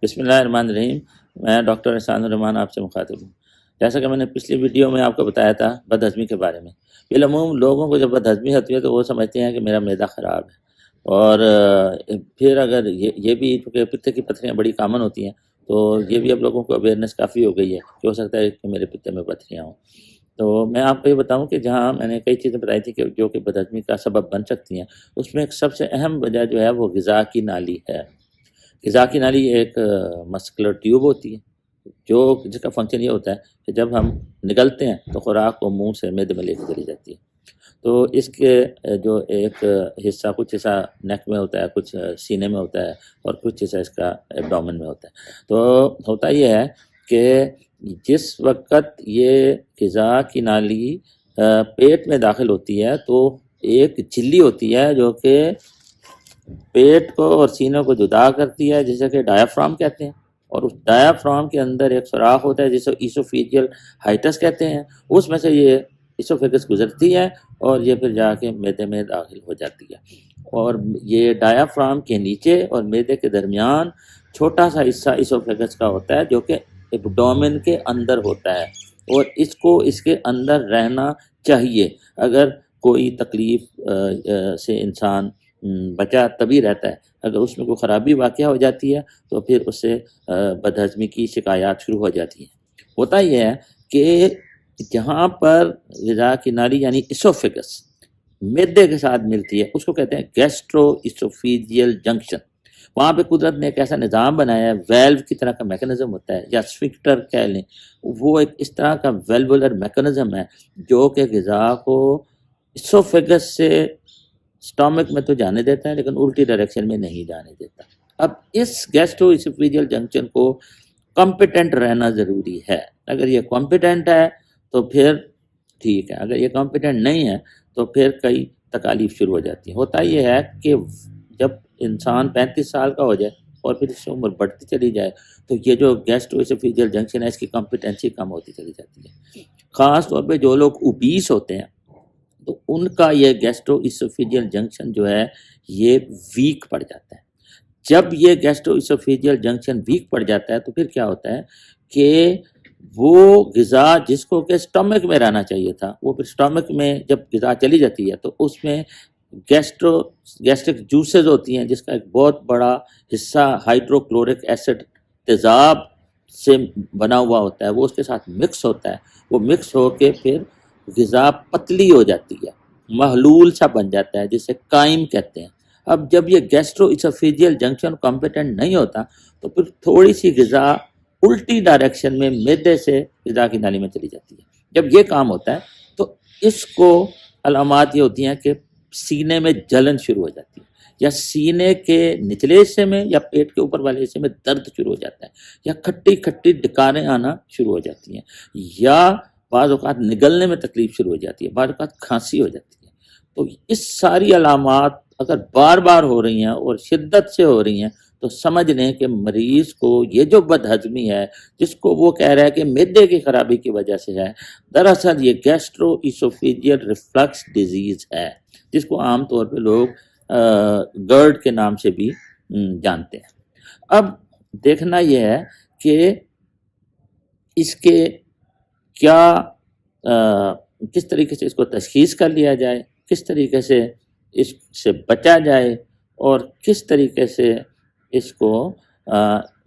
بسم اللہ الرحمن الرحیم۔ میں ڈاکٹر احسان الرحمان آپ سے مخاطب ہوں۔ جیسا کہ میں نے پچھلی ویڈیو میں آپ کو بتایا تھا بد ہضمی کے بارے میں، بالعموم لوگوں کو جب بد ہضمی ہوتی ہے تو وہ سمجھتے ہیں کہ میرا معدہ خراب ہے، اور پھر اگر یہ بھی چونکہ پتے کی پتھریاں بڑی کامن ہوتی ہیں تو یہ بھی اب لوگوں کو اویئرنیس کافی ہو گئی ہے کہ ہو سکتا ہے کہ میرے پتے میں پتھریاں ہوں۔ تو میں آپ کو یہ بتاؤں کہ جہاں میں نے کئی چیزیں بتائی تھی کہ جو کہ بد ہضمی کا سبب بن سکتی ہیں، اس میں ایک سب سے اہم وجہ جو ہے وہ غذا کی نالی ہے۔ غذا کی نالی ایک مسکولر ٹیوب ہوتی ہے جس کا فنکشن یہ ہوتا ہے کہ جب ہم نگلتے ہیں تو خوراک کو منہ سے معدے میں لے کے چلی جاتی ہے۔ تو اس کے جو ایک حصہ کچھ حصہ نیک میں ہوتا ہے، کچھ سینے میں ہوتا ہے، اور کچھ حصہ اس کا ایبڈومن میں ہوتا ہے۔ تو ہوتا یہ ہے کہ جس وقت یہ غذا کی نالی پیٹ میں داخل ہوتی ہے تو ایک جھلی ہوتی ہے جو کہ پیٹ کو اور سینوں کو جدا کرتی ہے، جسے کہ ڈایافرام کہتے ہیں، اور اس ڈایافرام کے اندر ایک سوراخ ہوتا ہے جسے ایسوفیجیل ہائٹس کہتے ہیں۔ اس میں سے یہ ایسوفیگس گزرتی ہے اور یہ پھر جا کے معدے میں داخل ہو جاتی ہے، اور یہ ڈایافرام کے نیچے اور معدے کے درمیان چھوٹا سا حصہ ایسوفیگس کا ہوتا ہے جو کہ ایبڈومن کے اندر ہوتا ہے، اور اس کو اس کے اندر رہنا چاہیے۔ اگر کوئی تکلیف سے انسان بچا تبھی رہتا ہے، اگر اس میں کوئی خرابی واقع ہو جاتی ہے تو پھر اس سے بد ہضمی کی شکایات شروع ہو جاتی ہیں۔ ہوتا یہ ہے کہ جہاں پر غذا کی نالی یعنی ایسوفیگس معدے کے ساتھ ملتی ہے اس کو کہتے ہیں گیسٹرو ایسوفیجیل جنکشن۔ وہاں پہ قدرت نے ایک ایسا نظام بنایا ہے، ویلو کی طرح کا میکنزم ہوتا ہے، یا سفنکٹر کہہ لیں، وہ ایک اس طرح کا ویلولر میکنزم ہے جو کہ غذا کو ایسوفیگس سے سٹامک میں تو جانے دیتا ہے لیکن الٹی ڈائریکشن میں نہیں جانے دیتا۔ اب اس گیسٹرو ایسوفیجیل جنکشن کو کمپیٹنٹ رہنا ضروری ہے۔ اگر یہ کمپیٹنٹ ہے تو پھر ٹھیک ہے، اگر یہ کمپیٹنٹ نہیں ہے تو پھر کئی تکالیف شروع ہو جاتی ہیں۔ ہوتا یہ ہے کہ جب انسان 35 سال کا ہو جائے اور پھر اس سے عمر بڑھتی چلی جائے تو یہ جو گیسٹرو ایسوفیجیل جنکشن ہے اس کی کمپیٹنسی کم ہوتی چلی جاتی ہے۔ خاص طور پہ جو لوگ اوبیس ہوتے ہیں تو ان کا یہ گیسٹرو ایسوفیجیل جنکشن جو ہے یہ ویک پڑ جاتا ہے۔ جب یہ گیسٹرو ایسوفیجیل جنکشن ویک پڑ جاتا ہے تو پھر کیا ہوتا ہے کہ وہ غذا جس کو کہ سٹمک میں رہنا چاہیے تھا، وہ پھر سٹمک میں جب غذا چلی جاتی ہے تو اس میں گیسٹرک جوسز ہوتی ہیں جس کا ایک بہت بڑا حصہ ہائیڈروکلورک ایسڈ تیزاب سے بنا ہوا ہوتا ہے، وہ اس کے ساتھ مکس ہوتا ہے، وہ مکس ہو کے پھر غذا پتلی ہو جاتی ہے، محلول سا بن جاتا ہے جسے قائم کہتے ہیں۔ اب جب یہ گیسٹرو ایسوفیجیل جنکشن کمپیٹنٹ نہیں ہوتا تو پھر تھوڑی سی غذا الٹی ڈائریکشن میں معدے سے غذا کی نالی میں چلی جاتی ہے۔ جب یہ کام ہوتا ہے تو اس کو علامات یہ ہوتی ہیں کہ سینے میں جلن شروع ہو جاتی ہے، یا سینے کے نچلے حصے میں یا پیٹ کے اوپر والے حصے میں درد شروع ہو جاتا ہے، یا کھٹی کھٹی ڈکاریں آنا شروع ہو جاتی ہیں، یا بعض اوقات نگلنے میں تکلیف شروع ہو جاتی ہے، بعض اوقات کھانسی ہو جاتی ہے۔ تو اس ساری علامات اگر بار بار ہو رہی ہیں اور شدت سے ہو رہی ہیں تو سمجھ لیں کہ مریض کو یہ جو بد ہضمی ہے جس کو وہ کہہ رہا ہے کہ معدے کی خرابی کی وجہ سے ہے، دراصل یہ گیسٹرو ایسوفیجیل ریفلکس ڈیزیز ہے، جس کو عام طور پہ لوگ گرڈ کے نام سے بھی جانتے ہیں۔ اب دیکھنا یہ ہے کہ اس کے کیا کس طریقے سے اس کو تشخیص کر لیا جائے، کس طریقے سے اس سے بچا جائے، اور کس طریقے سے اس کو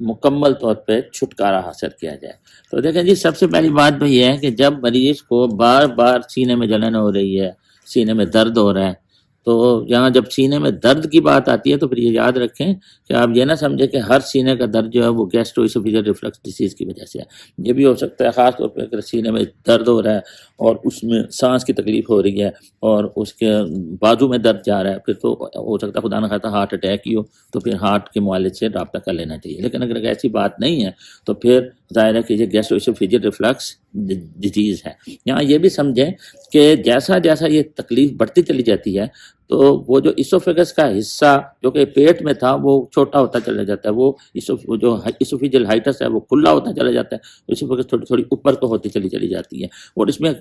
مکمل طور پہ چھٹکارا حاصل کیا جائے۔ تو دیکھیں جی، سب سے پہلی بات یہ ہے کہ جب مریض کو بار بار سینے میں جلن ہو رہی ہے، سینے میں درد ہو رہا ہے، تو یہاں جب سینے میں درد کی بات آتی ہے تو پھر یہ یاد رکھیں کہ آپ یہ نہ سمجھیں کہ ہر سینے کا درد جو ہے وہ گیسٹرو ایسوفیجیل ریفلکس ڈیزیز کی وجہ سے ہے۔ یہ بھی ہو سکتا ہے خاص طور پہ اگر سینے میں درد ہو رہا ہے اور اس میں سانس کی تکلیف ہو رہی ہے اور اس کے بازو میں درد جا رہا ہے، پھر تو ہو سکتا ہے خدا نہ خواستہ ہارٹ اٹیک ہی ہو، تو پھر ہارٹ کے معالج سے رابطہ کر لینا چاہیے۔ لیکن اگر ایسی بات نہیں ہے تو پھر ظاہر ہے کہ یہ گیسٹرو ایسوفیجیل ریفلکس ڈیزیز ہے۔ یہاں یہ بھی سمجھیں کہ جیسا جیسا یہ تکلیف بڑھتی چلی جاتی ہے تو وہ جو اسوفیگس کا حصہ جو کہ پیٹ میں تھا وہ چھوٹا ہوتا چلا جاتا ہے، وہ جو اسوفیجل ہائٹس ہے وہ کھلا ہوتا چلا جاتا ہے، اسوفیگس تھوڑی تھوڑی اوپر کو ہوتی چلی جاتی ہے، اور اس میں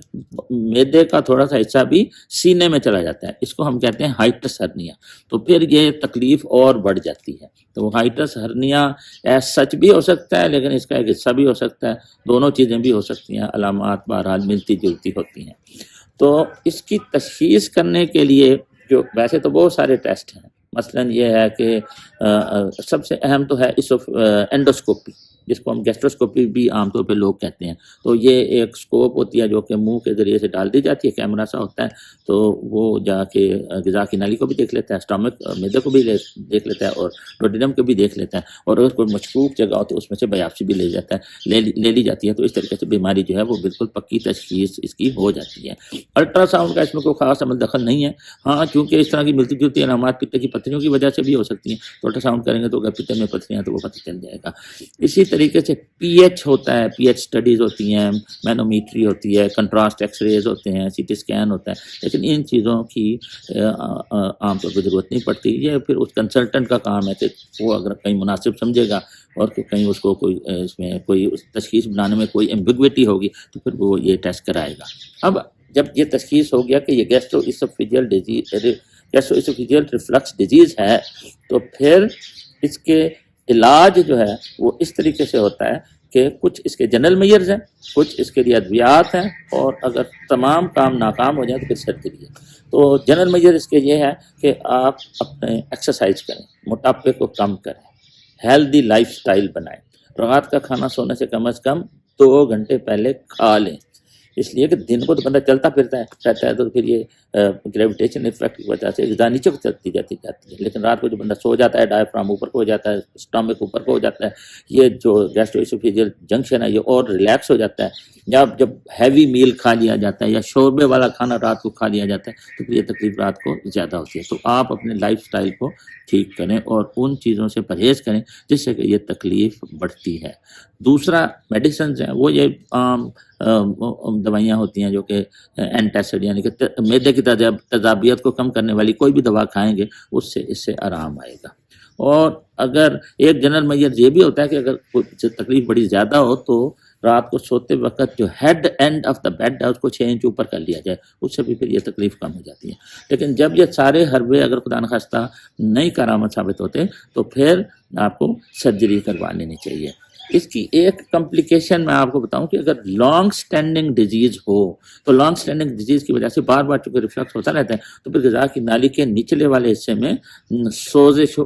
معدے کا تھوڑا سا حصہ بھی سینے میں چلا جاتا ہے، اس کو ہم کہتے ہیں ہائٹس ہرنیا۔ تو پھر یہ تکلیف اور بڑھ جاتی ہے۔ تو وہ ہائٹس ہرنیا ایس سچ بھی ہو سکتا ہے، لیکن اس کا ایک حصہ بھی ہو سکتا ہے، دونوں چیزیں بھی ہو سکتی ہیں، علامات بہرحال ملتی جلتی ہوتی ہیں۔ تو اس کی تشخیص کرنے کے لیے جو ویسے تو بہت سارے ٹیسٹ ہیں، مثلا یہ ہے کہ سب سے اہم تو ہے اینڈوسکوپی، جس کو ہم گیسٹروسکوپی بھی عام طور پہ لوگ کہتے ہیں۔ تو یہ ایک سکوپ ہوتی ہے جو کہ منہ کے ذریعے سے ڈال دی جاتی ہے، کیمرہ سا ہوتا ہے، تو وہ جا کے غذا کی نالی کو بھی دیکھ لیتا ہے، اسٹامک معدے کو بھی دیکھ لیتا ہے، اور ڈوڈینم کو بھی دیکھ لیتا ہے، اور اگر کوئی مشکوک جگہ ہو تو اس میں سے بایوپسی بھی لے لی جاتی ہے۔ تو اس طریقے سے بیماری جو ہے وہ بالکل پکی تشخیص اس کی ہو جاتی ہے۔ الٹرا ساؤنڈ کا اس میں کوئی خاص عمل دخل نہیں ہے، ہاں چونکہ اس طرح کی ملتی جلتی علامات پتے کی پتھریوں کی وجہ سے بھی ہو سکتی ہیں، تو الٹرا ساؤنڈ کریں گے تو اگر پتے میں پتھریاں تو وہ پتہ چل جائے گا۔ اسی طریقے سے پی ایچ ہوتا ہے، پی ایچ اسٹڈیز ہوتی ہیں، مینومیٹری ہوتی ہے، کنٹراسٹ ایکس ریز ہوتے ہیں، سی ٹی اسکین ہوتا ہے، لیکن ان چیزوں کی عام طور پر ضرورت نہیں پڑتی۔ یہ پھر اس کنسلٹنٹ کا کام ہے کہ وہ اگر کہیں مناسب سمجھے گا اور کہیں اس کو کوئی اس میں کوئی تشخیص بنانے میں کوئی ایمبیگوٹی ہوگی تو پھر وہ یہ ٹیسٹ کرائے گا۔ اب جب یہ تشخیص ہو گیا کہ یہ گیسٹرو اسوفیجیل ریفلکس ڈیزیز ہے، تو پھر اس کے علاج جو ہے وہ اس طریقے سے ہوتا ہے کہ کچھ اس کے جنرل میئرز ہیں، کچھ اس کے لیے ادویات ہیں، اور اگر تمام کام ناکام ہو جائیں تو پھر سرجری ہے۔ تو جنرل میئر اس کے یہ ہے کہ آپ اپنے ایکسرسائز کریں، موٹاپے کو کم کریں، ہیلدی لائف سٹائل بنائیں، رات کا کھانا سونے سے کم از کم 2 گھنٹے پہلے کھا لیں، اس لیے کہ دن کو تو بندہ چلتا پھرتا ہے تو پھر یہ گریویٹیشن افیکٹ کی وجہ سے غذا نیچے کو چلتی جاتی ہے، لیکن رات کو جو بندہ سو جاتا ہے ڈائفرام اوپر کو ہو جاتا ہے، اسٹامک اوپر کو ہو جاتا ہے، یہ جو گیسٹرو اسوفیجیل جنکشن ہے یہ اور ریلیکس ہو جاتا ہے۔ یا جب ہیوی میل کھا لیا جاتا ہے یا شوربے والا کھانا رات کو کھا لیا جاتا ہے تو پھر یہ تکلیف رات کو زیادہ ہوتی ہے۔ تو آپ اپنے لائف سٹائل کو ٹھیک کریں اور ان چیزوں سے پرہیز کریں جس سے کہ یہ تکلیف بڑھتی ہے۔ دوسرا میڈیسنز ہیں، وہ یہ عام دوائیاں ہوتی ہیں جو کہ اینٹاسڈ یعنی کہ معدے کی تیزابیت کو کم کرنے والی کوئی بھی دوا کھائیں گے اس سے آرام آئے گا۔ اور اگر ایک جنرل میئر یہ بھی ہوتا ہے کہ اگر کوئی تکلیف بڑی زیادہ ہو تو رات کو سوتے وقت جو head end of the bed ہے اس کو 6 انچ اوپر کر لیا جائے، اس سے بھی پھر یہ تکلیف کم ہو جاتی ہے۔ لیکن جب یہ سارے حربے اگر خدا نخواستہ نہیں کارآمد ثابت ہوتے تو پھر آپ کو سرجری کروا لینی چاہیے۔ اس کی ایک کمپلیکیشن میں آپ کو بتاؤں کہ اگر لانگ سٹینڈنگ ڈیزیز ہو تو لانگ سٹینڈنگ ڈیزیز کی وجہ سے بار بار چونکہ ریفلکس ہوتا رہتا ہے تو پھر غذا کی نالی کے نچلے والے حصے میں سوزش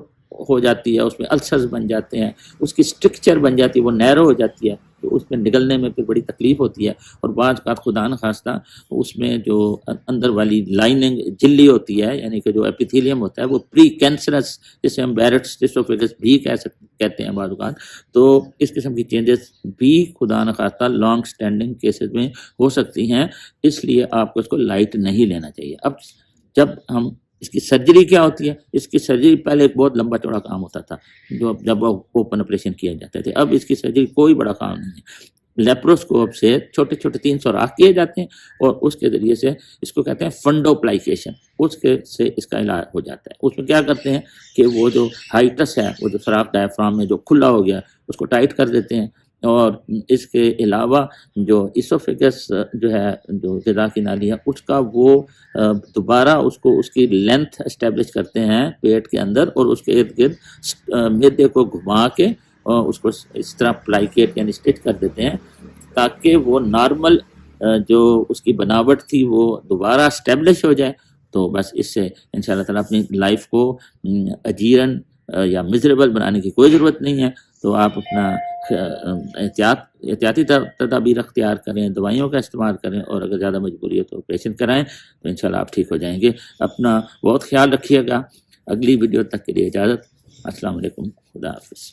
ہو جاتی ہے، اس میں السرز بن جاتے ہیں، اس کی اسٹرکچر بن جاتی ہے، وہ نیرو ہو جاتی ہے، تو اس میں نگلنے میں پھر بڑی تکلیف ہوتی ہے۔ اور بعض اوقات خدا نخواستہ اس میں جو اندر والی لائننگ جلی ہوتی ہے یعنی کہ جو ایپیتھیلیم ہوتا ہے وہ پری کینسرس، جسے ہم بیرٹس اسوفیگس بھی کہتے ہیں بعض اوقات، تو اس قسم کی چینجز بھی خدا نخواستہ لانگ سٹینڈنگ کیسز میں ہو سکتی ہیں، اس لیے آپ کو اس کو لائٹ نہیں لینا چاہیے۔ اب جب ہم اس کی سرجری کیا ہوتی ہے؟ اس کی سرجری پہلے ایک بہت لمبا چوڑا کام ہوتا تھا جب اوپن آپریشن کیا جاتے تھے، اب اس کی سرجری کوئی بڑا کام نہیں ہے۔ لیپروسکوپ سے چھوٹے چھوٹے 3 سوراخ کیے جاتے ہیں اور اس کے ذریعے سے اس کو کہتے ہیں فنڈوپلائکیشن، اس کے سے اس کا علاج ہو جاتا ہے۔ اس میں کیا کرتے ہیں کہ وہ جو ہائٹس ہے، وہ جو سوراخ ڈائفرام میں جو کھلا ہو گیا اس کو ٹائٹ کر دیتے ہیں، اور اس کے علاوہ جو اسوفیگس جو ہے جو غذا کی نالی ہے اس کا وہ دوبارہ اس کی لینتھ اسٹیبلش کرتے ہیں پیٹ کے اندر، اور اس کے ارد گرد معدے کو گھما کے اس کو اس طرح پلائکیٹ یعنی اسٹچ کر دیتے ہیں تاکہ وہ نارمل جو اس کی بناوٹ تھی وہ دوبارہ اسٹیبلش ہو جائے۔ تو بس اس سے انشاءاللہ تعالیٰ اپنی لائف کو اجیرن یا مزریبل بنانے کی کوئی ضرورت نہیں ہے۔ تو آپ اپنا احتیاطی تدابیر اختیار کریں، دوائیوں کا استعمال کریں، اور اگر زیادہ مجبوری ہے تو آپریشن کرائیں، تو انشاءاللہ آپ ٹھیک ہو جائیں گے۔ اپنا بہت خیال رکھیے گا۔ اگلی ویڈیو تک کے لیے اجازت۔ السلام علیکم، خدا حافظ۔